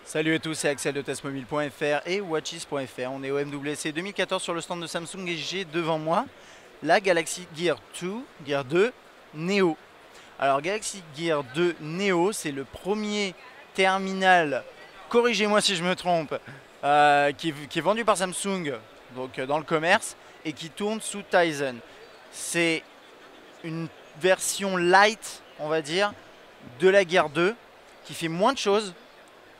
Salut à tous, c'est Axel de testmobile.fr et watches.fr. On est au MWC 2014 sur le stand de Samsung et j'ai devant moi la Galaxy Gear 2 Neo. Alors Galaxy Gear 2 Neo, c'est le premier terminal, corrigez-moi si je me trompe, qui est vendu par Samsung donc, dans le commerce et qui tourne sous Tizen. C'est une version light, on va dire, de la Gear 2 qui fait moins de choses.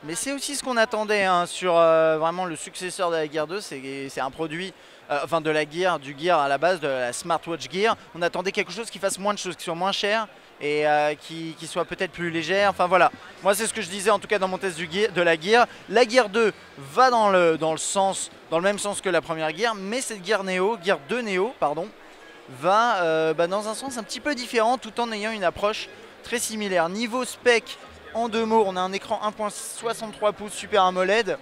Mais c'est aussi ce qu'on attendait hein, sur vraiment le successeur de la Gear 2, c'est un produit, enfin de la Gear, du Gear à la base, de la Smartwatch Gear. On attendait quelque chose qui fasse moins de choses, qui soit moins cher et qui soit peut-être plus légère. Enfin voilà, moi c'est ce que je disais en tout cas dans mon test de la Gear. La Gear 2 va dans le même sens que la première Gear, mais cette Gear 2 Neo, pardon, va dans un sens un petit peu différent tout en ayant une approche très similaire. Niveau spec, en deux mots, on a un écran 1.63 pouces Super AMOLED.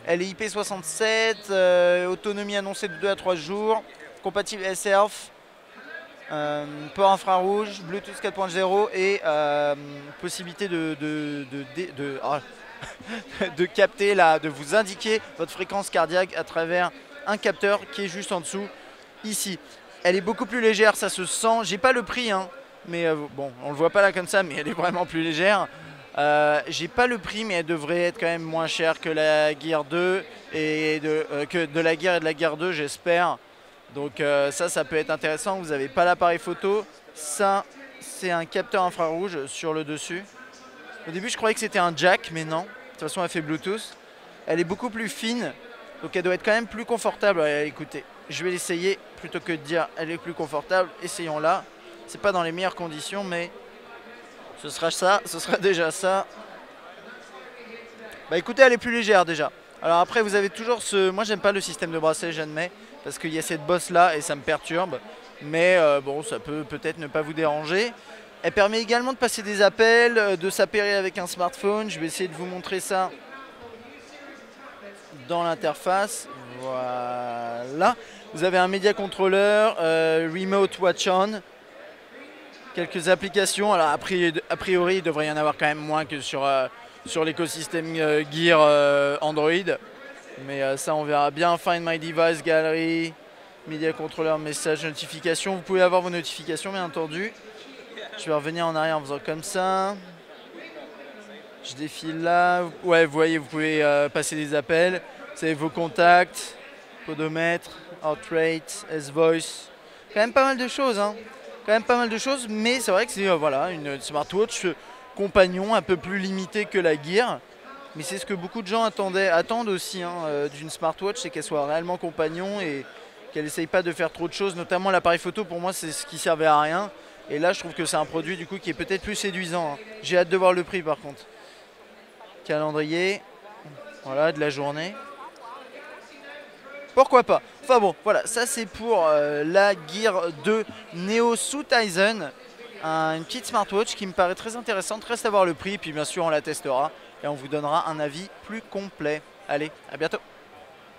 Elle est IP67, autonomie annoncée de 2 à 3 jours, compatible S-Health, port infrarouge, Bluetooth 4.0 et possibilité de capter, de vous indiquer votre fréquence cardiaque à travers un capteur qui est juste en dessous, ici. Elle est beaucoup plus légère, ça se sent. J'ai pas le prix, hein, mais bon, on le voit pas là comme ça, mais elle est vraiment plus légère. J'ai pas le prix, mais elle devrait être quand même moins chère que la Gear 2 et que de la Gear et de la Gear 2, j'espère. Donc ça peut être intéressant. Vous n'avez pas l'appareil photo. Ça, c'est un capteur infrarouge sur le dessus. Au début, je croyais que c'était un jack, mais non. De toute façon, elle fait Bluetooth. Elle est beaucoup plus fine, donc elle doit être quand même plus confortable à écouter. Je vais l'essayer plutôt que de dire elle est plus confortable. Essayons-la. C'est pas dans les meilleures conditions, mais ce sera déjà ça. Bah écoutez, elle est plus légère déjà. Alors après, vous avez toujours ce... Moi, j'aime pas le système de bracelet, j'admets, parce qu'il y a cette bosse là et ça me perturbe. Mais bon, ça peut peut-être ne pas vous déranger. Elle permet également de passer des appels, de s'appairer avec un smartphone. Je vais essayer de vous montrer ça dans l'interface. Voilà. Vous avez un Media Controller, Remote Watch On. Quelques applications, alors a priori il devrait y en avoir quand même moins que sur l'écosystème Gear Android. Mais ça on verra bien. Find My Device, Gallery, Media Controller, Message, Notification. Vous pouvez avoir vos notifications bien entendu. Je vais revenir en arrière en faisant comme ça. Je défile là. Ouais, vous voyez, vous pouvez passer des appels. Vous avez vos contacts, podomètre, heart rate, S-Voice. Quand même pas mal de choses hein. Quand même pas mal de choses, mais c'est vrai que c'est voilà, une smartwatch compagnon un peu plus limitée que la Gear. Mais c'est ce que beaucoup de gens attendent aussi hein, d'une smartwatch, c'est qu'elle soit réellement compagnon et qu'elle n'essaye pas de faire trop de choses. Notamment l'appareil photo, pour moi, c'est ce qui servait à rien. Et là, je trouve que c'est un produit du coup qui est peut-être plus séduisant. Hein. J'ai hâte de voir le prix par contre. Calendrier, voilà, de la journée. Pourquoi pas? Enfin bon, voilà, ça c'est pour la Gear 2 Neo sous Tizen. Une petite smartwatch qui me paraît très intéressante. Reste à voir le prix, puis bien sûr on la testera et on vous donnera un avis plus complet. Allez, à bientôt.